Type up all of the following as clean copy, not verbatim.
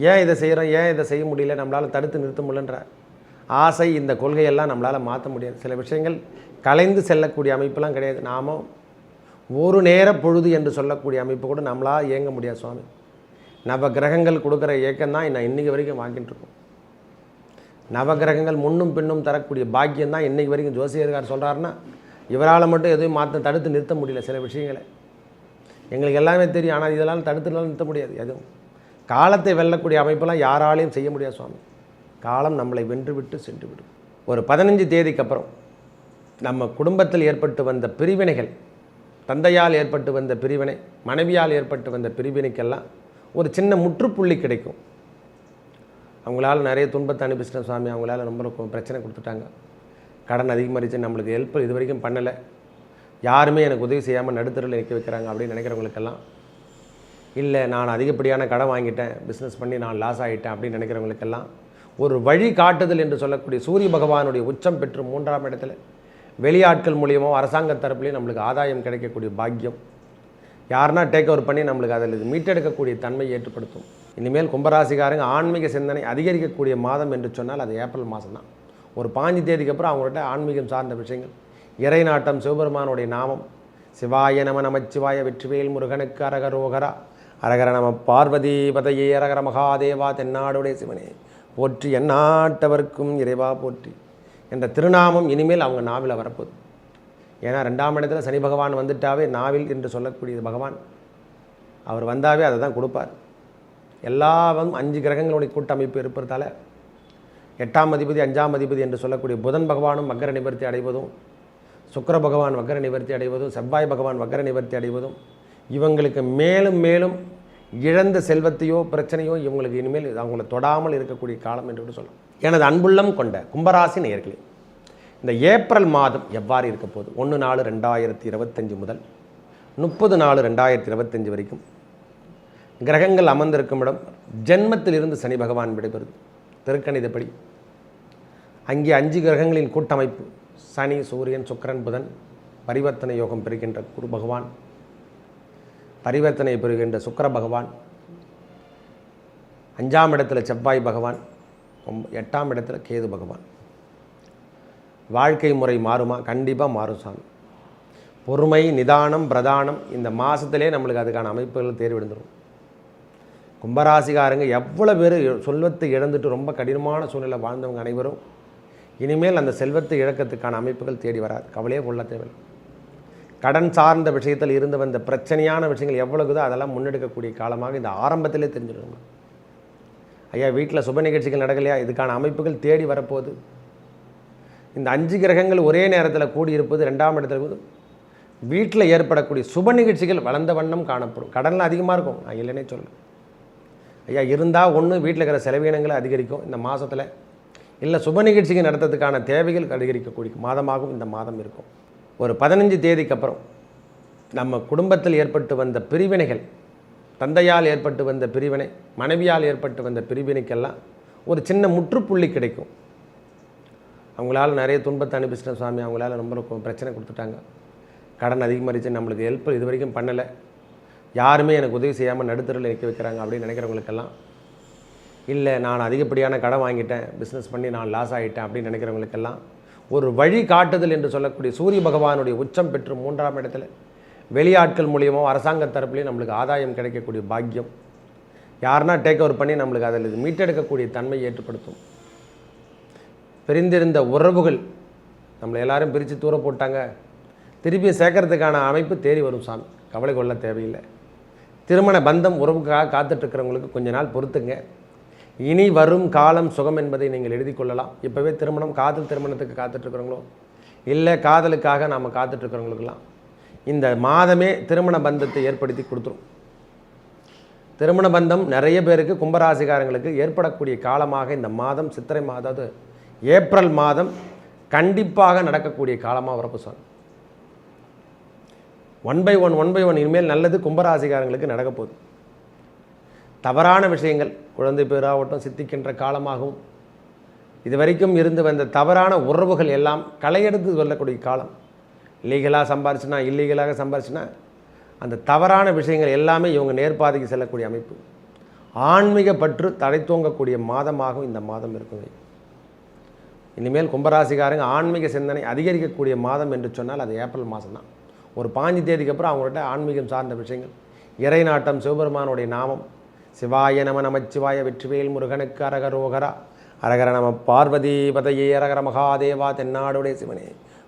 ஏன் இதை செய்கிறோம், ஏன் இதை செய்ய முடியல, நம்மளால் தடுத்து நிறுத்த முடியலன்ற ஆசை, இந்த கொள்கையெல்லாம் நம்மளால் மாற்ற முடியாது. சில விஷயங்கள் கலைந்து செல்லக்கூடிய அமைப்பெல்லாம் கிடையாது. நாம் ஒரு நேர பொழுது என்று சொல்லக்கூடிய அமைப்பு கூட நம்மளால் இயங்க முடியாது சுவாமி. நவகிரகங்கள் கொடுக்குற இயக்கம் தான் நான் இன்றைக்கி வரைக்கும் வாங்கிட்டு இருக்கோம். நவகிரகங்கள் முன்னும் பின்னும் தரக்கூடிய பாக்கியம் தான் இன்றைக்கி வரைக்கும் ஜோசியர்கார் சொல்கிறாருன்னா இவரால் மட்டும் எதுவும் தடுத்து நிறுத்த முடியல. சில விஷயங்களை எங்களுக்கு எல்லாமே தெரியும், ஆனால் இதெல்லாம் தடுத்துலாம் நிறுத்த முடியாது. எதுவும் காலத்தை வெல்லக்கூடிய அமைப்பெல்லாம் யாராலையும் செய்ய முடியாது சுவாமி. காலம் நம்மளை வென்று விட்டு சென்று விடும். ஒரு 15 தேதிக்கு அப்புறம் நம்ம குடும்பத்தில் ஏற்பட்டு வந்த பிரிவினைகள், தந்தையால் ஏற்பட்டு வந்த பிரிவினை, மனைவியால் ஏற்பட்டு வந்த பிரிவினைக்கெல்லாம் ஒரு சின்ன முற்றுப்புள்ளி கிடைக்கும். அவங்களால நிறைய துன்பத்தை அனுப்பிச்சிட்டேன் சுவாமி, அவங்களால ரொம்ப பிரச்சனை கொடுத்துட்டாங்க, கடன் அதிகமாகிடுச்சு, நம்மளுக்கு ஹெல்ப் இது வரைக்கும் பண்ணலை, யாருமே எனக்கு உதவி செய்யாமல் நடுத்தரில் நிற்க வைக்கிறாங்க அப்படின்னு நினைக்கிறவங்களுக்கெல்லாம், இல்லை நான் அதிகப்படியான கடன் வாங்கிட்டேன், பிஸ்னஸ் பண்ணி நான் லாஸ் ஆகிட்டேன் அப்படின்னு நினைக்கிறவங்களுக்கெல்லாம் ஒரு வழி காட்டுதல் என்று சொல்லக்கூடிய சூரிய பகவானுடைய உச்சம் பெற்று 3ஆம் இடத்துல வெளியாட்கள் மூலியமோ அரசாங்க தரப்புலையும் நம்மளுக்கு ஆதாயம் கிடைக்கக்கூடிய பாக்கியம், யாருன்னா டேக் ஓவர் பண்ணி நம்மளுக்கு அதில் இது மீட்டெடுக்கக்கூடிய தன்மையை ஏற்படுத்தும். இனிமேல் கும்பராசிக்காரங்க ஆன்மீக சிந்தனை அதிகரிக்கக்கூடிய மாதம் என்று சொன்னால் அது ஏப்ரல் மாதம் தான். ஒரு 15 தேதிக்கு அப்புறம் அவங்கள்ட்ட ஆன்மீகம் சார்ந்த விஷயங்கள், இறை நாட்டம், சிவபெருமானுடைய நாமம், சிவாய நம நமச்சிவாய, வெற்றிவேல் முருகனுக்கு அரகரோகரா, அரகர நம பார்வதி பதையே, அரகர மகாதேவா, தென்னாடுடைய சிவனே போற்றி, எந்நாட்டவர்க்கும் இறைவா போற்றி என்ற திருநாமம் இனிமேல் அவங்க நாவில் வரப்போகுது. ஏன்னா 2ஆம் இடத்துல சனி பகவான் வந்துட்டாவே, நாவில் என்று சொல்லக்கூடிய பகவான் அவர் வந்தாவே அதை தான் கொடுப்பார். எல்லாவும் 5 கிரகங்களுடைய கூட்டமைப்பு இருப்பதால் 8ஆம் அதிபதி 5ஆம் அதிபதி என்று சொல்லக்கூடிய புதன் பகவானும் வக்கர நிவர்த்தி அடைவதும், சுக்கிர பகவான் வக்கர நிவர்த்தி அடைவதும், செவ்வாய் பகவான் வக்கர நிவர்த்தி அடைவதும் இவங்களுக்கு மேலும் மேலும் இழந்த செல்வத்தையோ பிரச்சனையோ இவங்களுக்கு இனிமேல் அவங்கள தொடாமல் இருக்கக்கூடிய காலம் என்று கூட சொல்லலாம். எனது அன்புள்ளம் கொண்ட கும்பராசி நேயர்களே, இந்த ஏப்ரல் மாதம் எவ்வாறு இருக்க போகுது? 1/4/2025 முதல் 30/4/2025 வரைக்கும் கிரகங்கள் அமர்ந்திருக்கும் இடம் ஜென்மத்திலிருந்து சனி பகவான் விடைபெறுது. திருக்கணிதப்படி அங்கே 5 கிரகங்களின் கூட்டமைப்பு, சனி, சூரியன், சுக்கிரன், புதன், பரிவர்த்தனை யோகம் பெறுகின்ற குரு பகவான், பரிவர்த்தனை பெறுகின்ற சுக்கிர பகவான், 5ஆம் இடத்துல செவ்வாய் பகவான், 8ஆம் இடத்துல கேது பகவான். வாழ்க்கை முறை மாறுமா? கண்டிப்பாக மாறும் சாமி. பொறுமை, நிதானம், பிரதானம் இந்த மாதத்திலே நம்மளுக்கு அதுக்கான அமைப்புகள் தேர்வெடுந்துடும். கும்பராசிக்காரங்க எவ்வளோ பேர் செல்வத்தை இழந்துட்டு ரொம்ப கடினமான சூழ்நிலை வாழ்ந்தவங்க அனைவரும் இனிமேல் அந்த செல்வத்தை இழக்கத்துக்கான அமைப்புகள் தேடி வராது. கவலையே கொள்ள தேவை. கடன் சார்ந்த விஷயத்தில் இருந்து வந்த பிரச்சனையான விஷயங்கள் எவ்வளவுதோ அதெல்லாம் முன்னெடுக்கக்கூடிய காலமாக இந்த ஆரம்பத்திலே தெரிஞ்சிடணும். ஐயா வீட்டில் சுப நிகழ்ச்சிகள் நடக்கலையா? இதுக்கான அமைப்புகள் தேடி வரப்போகுது. இந்த 5 கிரகங்கள் ஒரே நேரத்தில் கூடியிருப்பது 2ஆம் இடத்துல வீட்டில் ஏற்படக்கூடிய சுப நிகழ்ச்சிகள் வளர்ந்த வண்ணம் காணப்படும். கடனில் அதிகமாக இருக்கும், நான் இல்லைன்னே சொல்ல. ஐயா இருந்தால் ஒன்று வீட்டில் இருக்கிற செலவினங்களை அதிகரிக்கும் இந்த மாதத்தில், இல்லை சுப நிகழ்ச்சிகள் நடத்துறதுக்கான தேவைகள் அதிகரிக்கக்கூடிய மாதமாகவும் இந்த மாதம் இருக்கும். ஒரு 15 தேதிக்கு அப்புறம் நம்ம குடும்பத்தில் ஏற்பட்டு வந்த பிரிவினைகள், தந்தையால் ஏற்பட்டு வந்த பிரிவினை, மனைவியால் ஏற்பட்டு வந்த பிரிவினைக்கெல்லாம் ஒரு சின்ன முற்றுப்புள்ளி கிடைக்கும். அவங்களால நிறைய துன்பத்தை அனுப்பிச்சிட்டேன் சுவாமி, அவங்களால ரொம்ப பிரச்சனை கொடுத்துட்டாங்க, கடன் அதிகமாகிடுச்சு, நம்மளுக்கு ஹெல்ப் இது வரைக்கும் பண்ணலை, யாருமே எனக்கு உதவி செய்யாமல் நடுத்தரில் நிற்க வைக்கிறாங்க அப்படின்னு நினைக்கிறவங்களுக்கெல்லாம், இல்லை நான் அதிகப்படியான கடன் வாங்கிட்டேன், பிஸ்னஸ் பண்ணி நான் லாஸ் ஆகிட்டேன் அப்படின்னு நினைக்கிறவங்களுக்கெல்லாம் ஒரு வழி காட்டுதல் என்று சொல்லக்கூடிய சூரிய பகவானுடைய உச்சம் பெற்று 3ஆம் இடத்துல வெளியாட்கள் மூலியமோ அரசாங்க தரப்புலையும் நம்மளுக்கு ஆதாயம் கிடைக்கக்கூடிய பாக்கியம், யாருன்னா டேக் ஓவர் பண்ணி நம்மளுக்கு அதில் இது மீட்டெடுக்கக்கூடிய தன்மையை ஏற்படுத்தும். பிரிந்திருந்த உறவுகள் நம்மளை எல்லாரும் பிரித்து தூர போட்டாங்க, திருப்பி சேர்க்கறதுக்கான அமைப்பு தேடி வரும் சாமி. கவலை கொள்ள தேவையில்லை. திருமண பந்தம் உறவுக்காக காத்துட்ருக்கிறவங்களுக்கு கொஞ்ச நாள் பொறுத்துங்க. இனி வரும் காலம் சுகம் என்பதை நீங்கள் எழுதி கொள்ளலாம். இப்போவே திருமணம், காதல் திருமணத்துக்கு காத்துட்ருக்கிறவங்களோ இல்லை காதலுக்காக நாம் காத்துட்ருக்கிறவங்களுக்கெல்லாம் இந்த மாதமே திருமண பந்தத்தை ஏற்படுத்தி கொடுத்துரும். திருமண பந்தம் நிறைய பேருக்கு கும்பராசிக்காரங்களுக்கு ஏற்படக்கூடிய காலமாக இந்த மாதம், சித்திரை மாதம், அதாவது ஏப்ரல் மாதம் கண்டிப்பாக நடக்கக்கூடிய காலமாக வரப்பு சார். 1/1 இனிமேல் நல்லது கும்பராசிக்காரங்களுக்கு நடக்க போகுது. தவறான விஷயங்கள், குழந்தை பேராகட்டும் சித்திக்கின்ற காலமாகவும், இது வரைக்கும் இருந்து வந்த தவறான உறவுகள் எல்லாம் களையெடுத்து கொள்ளக்கூடிய காலம். லீகலாக சம்பாரிச்சுனா, இல்லீகலாக சம்பாரிச்சுனா அந்த தவறான விஷயங்கள் எல்லாமே இவங்க நேர்பாதைக்கு செல்லக்கூடிய அமைப்பு. ஆன்மீக பற்று தழைத்தோங்கக்கூடிய மாதமாகவும் இந்த மாதம் இருக்குங்க. இனிமேல் கும்பராசிக்காரங்க ஆன்மீக சிந்தனை அதிகரிக்கக்கூடிய மாதம் என்று சொன்னால் அது ஏப்ரல் மாதம் தான். ஒரு 5 தேதிக்கு அப்புறம் அவங்கள்ட்ட ஆன்மீகம் சார்ந்த விஷயங்கள், இறை நாட்டம், சிவபெருமானுடைய நாமம், சிவாய நம நமச்சிவாய, வெற்றிவேல் முருகனுக்கு அரகரோகரா, அரகர நம பார்வதி பதையே, அரகர மகாதேவா, தென்னாடுடைய சிவனே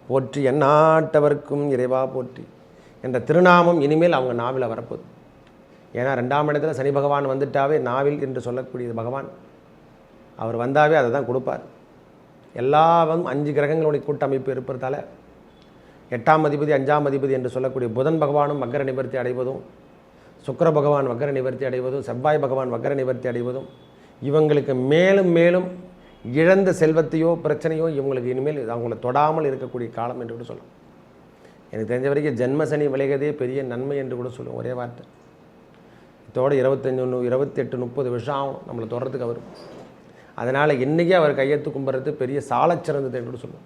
போற்றி, எந்நாட்டவர்க்கும் இறைவா போற்றி என்ற திருநாமம் இனிமேல் அவங்க நாவில் வரப்போகுது. ஏன்னா 2ஆம் இடத்துல சனி பகவான் வந்துட்டாவே, நாவில் என்று சொல்லக்கூடிய பகவான் அவர் வந்தாவே அதை தான் கொடுப்பார். எல்லாவும் 5 கிரகங்களுடைய கூட்டமைப்பு இருப்பதால் 8ஆம் அதிபதி 5ஆம் அதிபதி என்று சொல்லக்கூடிய புதன் பகவானும் வக்கர நிவர்த்தி அடைவதும், சுக்கிர பகவான் வக்கர நிவர்த்தி அடைவதும், செவ்வாய் பகவான் வக்கர நிவர்த்தி அடைவதும் இவங்களுக்கு மேலும் மேலும் இழந்த செல்வத்தையோ பிரச்சனையோ இவங்களுக்கு இனிமேல் அவங்கள தொடாமல் இருக்கக்கூடிய காலம் என்று கூட சொல்லலாம். எனக்கு தெரிஞ்ச வரைக்கும் ஜென்மசனி விலகதே பெரிய நன்மை என்று கூட சொல்லுவோம். ஒரே வார்த்தை. இதோட 25, 28, 30 வருஷம் ஆகும் நம்மளை தொடர்றதுக்கு வரும். அதனால் இன்றைக்கே அவர் கையெழுத்து கும்பிட்றது பெரிய சாலச்சிறந்தது என்று கூட சொல்லுவோம்.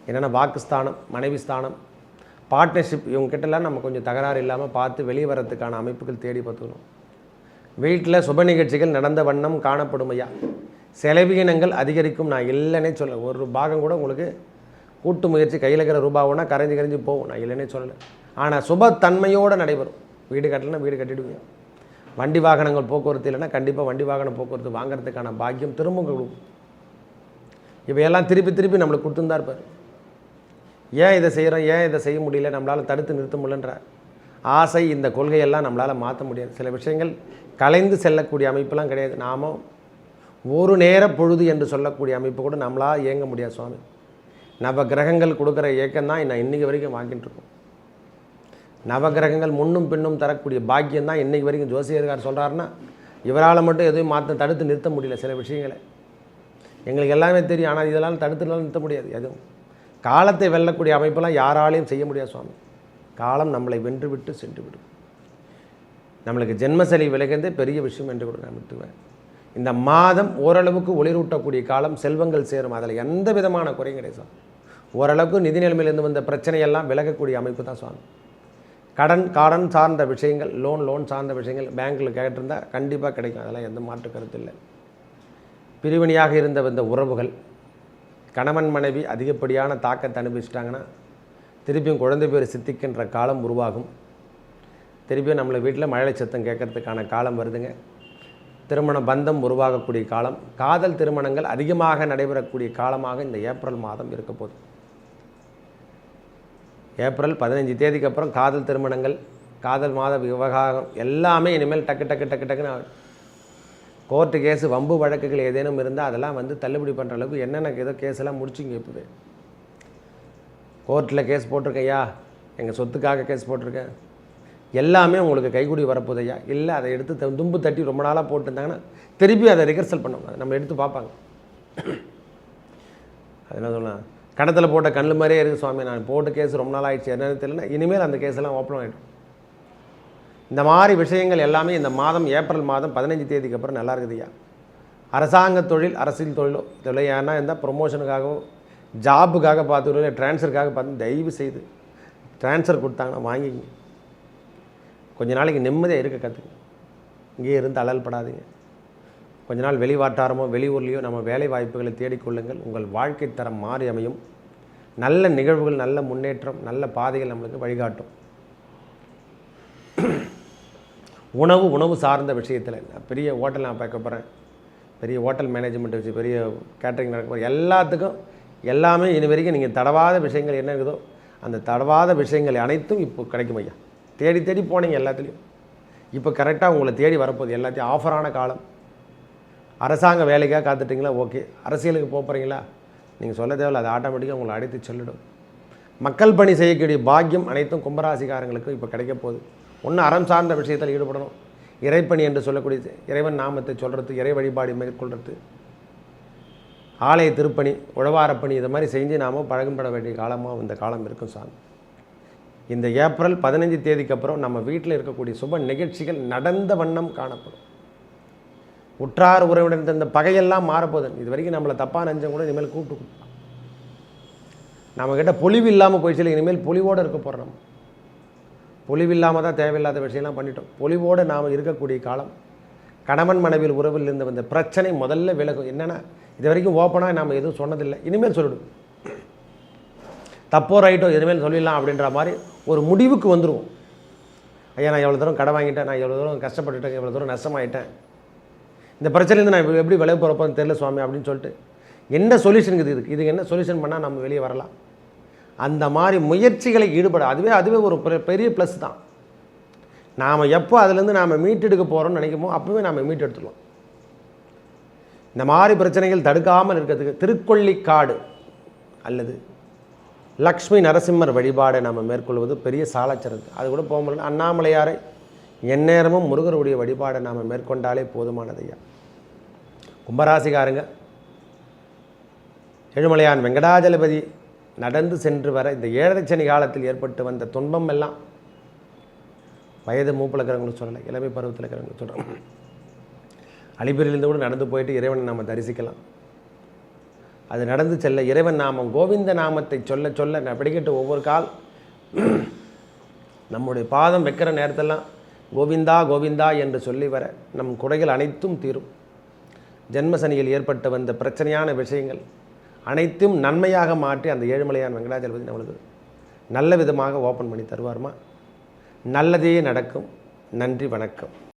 என்னென்னா வாக்குஸ்தானம், மனைவி ஸ்தானம், பார்ட்னர்ஷிப், இவங்ககிட்டலாம் நம்ம கொஞ்சம் தகராறு இல்லாமல் பார்த்து வெளியே வரத்துக்கான அமைப்புகள் தேடி பார்த்துக்கணும். வீட்டில் சுப நிகழ்ச்சிகள் நடந்த வண்ணம் காணப்படும் ஐயா. செலவினங்கள் அதிகரிக்கும். நான் இல்லைன்னே சொல்ல, ஒரு பாகம் கூட உங்களுக்கு கூட்டு முயற்சி கையில் இருக்கிற ரூபாவுன்னா கரைஞ்சி போகும். நான் இல்லைன்னே சொல்லலை. ஆனால் சுபத்தன்மையோடு நடைபெறும். வீடு கட்டலைன்னா வீடு கட்டிடுவீங்க. வண்டி வாகனங்கள் போக்குவரத்து இல்லைன்னா கண்டிப்பாக வண்டி வாகன போக்குவரத்து வாங்கிறதுக்கான பாக்கியம் திரும்ப கொடுக்கும். இவையெல்லாம் திருப்பி நம்மளுக்கு கொடுத்துருந்தா இருப்பார். ஏன் இதை செய்கிறோம், ஏன் இதை செய்ய முடியல, நம்மளால் தடுத்து நிறுத்த முடியலன்ற ஆசை, இந்த கொள்கையெல்லாம் நம்மளால் மாற்ற முடியாது. சில விஷயங்கள் கலைந்து செல்லக்கூடிய அமைப்பெல்லாம் கிடையாது. நாம் ஒரு நேர பொழுது என்று சொல்லக்கூடிய அமைப்பு கூட நம்மளால் இயங்க முடியாது சுவாமி. நவகிரகங்கள் கொடுக்குற இயக்கம் தான் நான் இன்றைக்கி வரைக்கும் வாங்கிட்டு இருக்கோம். நவகிரகங்கள் முன்னும் பின்னும் தரக்கூடிய பாக்கியம் தான் இன்றைக்கி வரைக்கும் ஜோசியர்கார் சொல்கிறாருன்னா இவரால் மட்டும் எதுவும் தடுத்து நிறுத்த முடியல. சில விஷயங்களை எங்களுக்கு எல்லாமே தெரியும். ஆனால் இதெல்லாம் தடுத்துலாம் நிறுத்த முடியாது. எதுவும் காலத்தை வெல்லக்கூடிய அமைப்பெல்லாம் யாராலையும் செய்ய முடியாது சுவாமி. காலம் நம்மளை வென்று விட்டு சென்று விடும். நம்மளுக்கு ஜென்மசனி விலகிறதே பெரிய விஷயம் என்று கூட நான் விட்டுவேன். இந்த மாதம் ஓரளவுக்கு ஒளிரூட்டக்கூடிய காலம், செல்வங்கள் சேரும். அதில் எந்த விதமான குறையும் கிடையாது சுவாமி. ஓரளவுக்கு நிதி நிலைமையிலிருந்து வந்த பிரச்சனையெல்லாம் விலகக்கூடிய அமைப்பு தான் சுவாமி. கடன் சார்ந்த விஷயங்கள், லோன் சார்ந்த விஷயங்கள் பேங்க்கில் கேட்டிருந்தால் கண்டிப்பாக கிடைக்கும். அதெல்லாம் எந்த மாற்று கருத்து இல்லை. பிரிவினையாக இருந்த இந்த உறவுகள், கணவன் மனைவி அதிகப்படியான தாக்கத்தை அனுபவிச்சிட்டாங்கன்னா திருப்பியும் குழந்தை பேர் சித்திக்கின்ற காலம் உருவாகும். திருப்பியும் நம்மளை வீட்டில் மழை சத்தம் கேட்கறதுக்கான காலம் வருதுங்க. திருமண பந்தம் உருவாகக்கூடிய காலம், காதல் திருமணங்கள் அதிகமாக நடைபெறக்கூடிய காலமாக இந்த ஏப்ரல் மாதம் இருக்க போகுது. ஏப்ரல் 15 தேதிக்கு அப்புறம் காதல் திருமணங்கள், காதல் மாத விவகாரம் எல்லாமே இனிமேல் டக்குன்னு கோர்ட்டு கேஸு, வம்பு வழக்குகள் ஏதேனும் இருந்தால் அதெல்லாம் தள்ளுபடி பண்ணுற அளவுக்கு என்னென்ன ஏதோ கேஸெல்லாம் முடிச்சிங்க. இப்போவே கோர்ட்டில் கேஸ் போட்டிருக்கையா, எங்கள் சொத்துக்காக கேஸ் போட்டிருக்கேன், எல்லாமே உங்களுக்கு கைகூடி வரப்போதையா. இல்லை அதை எடுத்து தும்பு தட்டி ரொம்ப நாளாக போட்டுருந்தாங்கன்னா திருப்பி அதை ரிகர்சல் பண்ணுவாங்க. அதை நம்ம எடுத்து பார்ப்பாங்க. அது என்ன சொல்லலாம், கணத்தில் போட்ட கல் மாதிரியே இருக்குது சுவாமி, நான் போட்ட கேஸ் ரொம்ப நாள் ஆகிடுச்சு என்னன்னு தெரியலனா இனிமேல் அந்த கேஸெல்லாம் ஓப்பன் ஆகிடும். இந்த மாதிரி விஷயங்கள் எல்லாமே இந்த மாதம் ஏப்ரல் மாதம் 15 தேதிக்கு அப்புறம் நல்லா இருக்குதுயா. அரசாங்க தொழில், அரசியல் தொழிலோ இதில் ஏன்னா இருந்தால் ப்ரொமோஷனுக்காகவோ ஜாபுக்காக பார்த்துக்கோ இல்லை ட்ரான்ஸ்ஃபருக்காக பார்த்து தயவு செய்து ட்ரான்ஸ்ஃபர் கொடுத்தாங்கன்னா வாங்கிங்க. கொஞ்ச நாளைக்கு நிம்மதியாக இருக்க கற்றுங்க. இங்கேயே இருந்து அலல்படாதீங்க. கொஞ்ச நாள் வெளி வட்டாரமோ வெளியூர்லேயோ நம்ம வேலை வாய்ப்புகளை தேடிக்கொள்ளுங்கள். உங்கள் வாழ்க்கை தரம் மாறி அமையும். நல்ல நிகழ்வுகள், நல்ல முன்னேற்றம், நல்ல பாதைகள் நம்மளுக்கு வழிகாட்டும். உணவு சார்ந்த விஷயத்தில் பெரிய ஹோட்டல் நான் பார்க்க போகிறேன், பெரிய ஹோட்டல் மேனேஜ்மெண்ட் வச்சு பெரிய கேட்டரிங் நடக்க போகிறேன். எல்லாத்துக்கும் எல்லாமே இனி வரைக்கும் நீங்கள் தடவாத விஷயங்கள் என்ன இருக்குதோ அந்த தடவாத விஷயங்கள் அனைத்தும் இப்போ கிடைக்கும் ஐயா. தேடி போனீங்க எல்லாத்துலேயும். இப்போ கரெக்டாக உங்களை தேடி வரப்போகுது. எல்லாத்தையும் ஆஃபரான காலம். அரசாங்க வேலைக்காக காத்துட்டிங்களா, ஓகே. அரசியலுக்கு போகிறீங்களா, நீங்கள் சொல்ல தேவையில்ல, அது ஆட்டோமேட்டிக்காக உங்களை அழைத்து சொல்லிடும். மக்கள் பணி செய்யக்கூடிய பாக்கியம் அனைத்தும் கும்பராசிக்காரங்களுக்கு இப்போ கிடைக்க போகுது. ஒன்று அறம் சார்ந்த விஷயத்தில் ஈடுபடணும். இறைப்பணி என்று சொல்லக்கூடிய இறைவன் நாமத்தை சொல்கிறது, இறை வழிபாடு மேற்கொள்கிறது, ஆலய திருப்பணி, உழவாரப்பணி, இதை மாதிரி செஞ்சு நாம் பழகப்பட வேண்டிய காலமாக இந்த காலம் இருக்கும் சாமி. இந்த ஏப்ரல் 15 தேதிக்கு அப்புறம் நம்ம வீட்டில் இருக்கக்கூடிய சுப நிகழ்ச்சிகள் நடந்த வண்ணம் காணப்படும். உற்றார் உறவினர் இந்த பகையெல்லாம் மாறப்போகுது. இது வரைக்கும் நம்மளை தப்பாக நினைச்சவங்க கூட இனிமேல் கூப்பிட்டு கொடுப்பான். நம்மக்கிட்ட பொலிவு இல்லாமல் போயிடுச்சு, இனிமேல் பொலிவோடு இருக்க போகிறோம். நம்ம பொலிவு இல்லாமல் தான் தேவையில்லாத விஷயம்லாம் பண்ணிட்டோம். பொலிவோடு நாம் இருக்கக்கூடிய காலம் கணவன் மனைவியில் உறவில் இருந்து வந்த பிரச்சனை முதல்ல விலகும். என்னென்னா இது வரைக்கும் ஓப்பனாக நாம் எதுவும் சொன்னதில்லை, இனிமேல் சொல்லிவிடும். தப்போ ரைட்டோ இனிமேல் சொல்லிடலாம் அப்படின்ற மாதிரி ஒரு முடிவுக்கு வந்துடுவோம். ஐயா நான் எவ்வளோ தூரம் கடை வாங்கிட்டேன், நான் எவ்வளோ தூரம் கஷ்டப்பட்டுட்டேன், எவ்வளோ தூரம் நஷ்டமாயிட்டேன், இந்த பிரச்சனைலேருந்து நான் எப்படி விலக போகிறப்போன்னு தெரியல சுவாமி அப்படின்னு சொல்லிட்டு என்ன சொல்யூஷனுக்கு இதுக்கு என்ன சொல்யூஷன் பண்ணால் நம்ம வெளியே வரலாம், அந்த மாதிரி முயற்சிகளை ஈடுபட அதுவே ஒரு பெரிய ப்ளஸ் தான். நாம் எப்போ அதுலேருந்து நாம் மீட்டெடுக்க போகிறோம்னு நினைக்குமோ அப்போவே நாம் மீட்டெடுத்துக்கலாம். இந்த மாதிரி பிரச்சனைகள் தடுக்காமல் இருக்கிறதுக்கு திருக்கொள்ளிக்காடு அல்லது லக்ஷ்மி நரசிம்மர் வழிபாடை நாம் மேற்கொள்வது பெரிய சாலச்சிறந்து. அது கூட போக முடியல, அண்ணாமலையாரை எந்நேரமும் முருகருடைய வழிபாடை நாம் மேற்கொண்டாலே போதுமானதையா. கும்பராசிக்காரங்க ஏழுமலையான் வெங்கடாஜலபதி நடந்து சென்று வர இந்த 7 சனி காலத்தில் ஏற்பட்டு வந்த துன்பம் எல்லாம் வயது மூப்பில் இருக்கிறவங்களும் சொல்லலை, இளமை பருவத்தில் இருக்கிறவங்களும் சொல்கிறோம். அலிபெரிலிருந்து கூட நடந்து போயிட்டு இறைவனை நாம் தரிசிக்கலாம். அது நடந்து செல்ல இறைவன் நாமம் கோவிந்த நாமத்தை சொல்ல சொல்ல நான் படிக்கட்டு ஒவ்வொரு கால் நம்முடைய பாதம் வைக்கிற நேரத்தெல்லாம் கோவிந்தா கோவிந்தா என்று சொல்லி வர நம் குறைகள் அனைத்தும் தீரும். ஜென்மசனியில் ஏற்பட்டு வந்த பிரச்சனையான விஷயங்கள் அனைத்தும் நன்மையாக மாற்றி அந்த ஏழுமலையான் வெங்கடாஜலபதி நம்மளுக்கு நல்ல விதமாக ஓப்பன் பண்ணி தருவார்மா. நல்லதே நடக்கும். நன்றி, வணக்கம்.